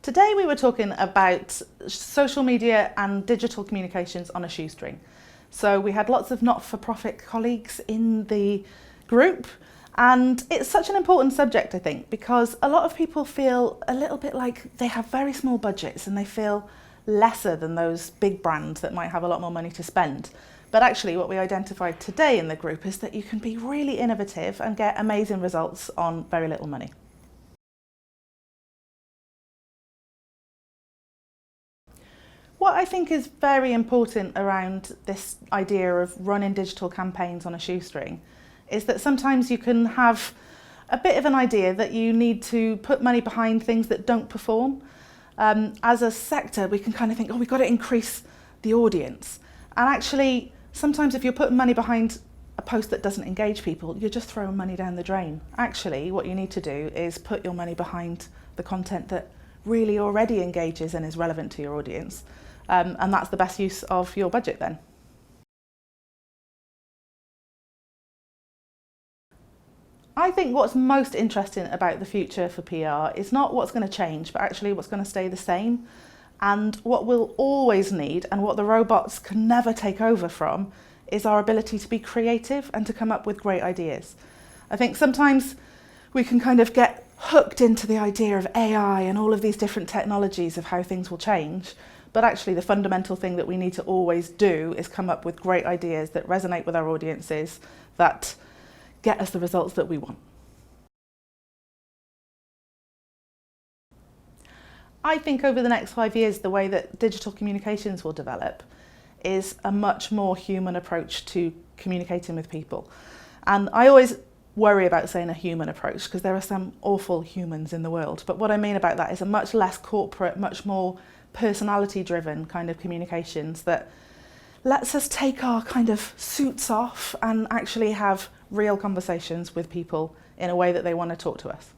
Today we were talking about social media and digital communications on a shoestring. So we had lots of not-for-profit colleagues in the group, and it's such an important subject, I think, because a lot of people feel a little bit like they have very small budgets and they feel lesser than those big brands that might have a lot more money to spend. But actually what we identified today in the group is that you can be really innovative and get amazing results on very little money. What I think is very important around this idea of running digital campaigns on a shoestring is that sometimes you can have a bit of an idea that you need to put money behind things that don't perform. As a sector, we can kind of think, oh, we've got to increase the audience. And actually, sometimes if you're putting money behind a post that doesn't engage people, you're just throwing money down the drain. Actually, what you need to do is put your money behind the content that really already engages and is relevant to your audience. And that's the best use of your budget then. I think what's most interesting about the future for PR is not what's going to change, but actually what's going to stay the same. And what we'll always need, and what the robots can never take over from, is our ability to be creative and to come up with great ideas. I think sometimes we can kind of get hooked into the idea of AI and all of these different technologies of how things will change. But actually the fundamental thing that we need to always do is come up with great ideas that resonate with our audiences, that get us the results that we want. I think over the next 5 years, the way that digital communications will develop is a much more human approach to communicating with people. And I always worry about saying a human approach because there are some awful humans in the world. But what I mean about that is a much less corporate, much more personality-driven kind of communications that lets us take our kind of suits off and actually have real conversations with people in a way that they want to talk to us.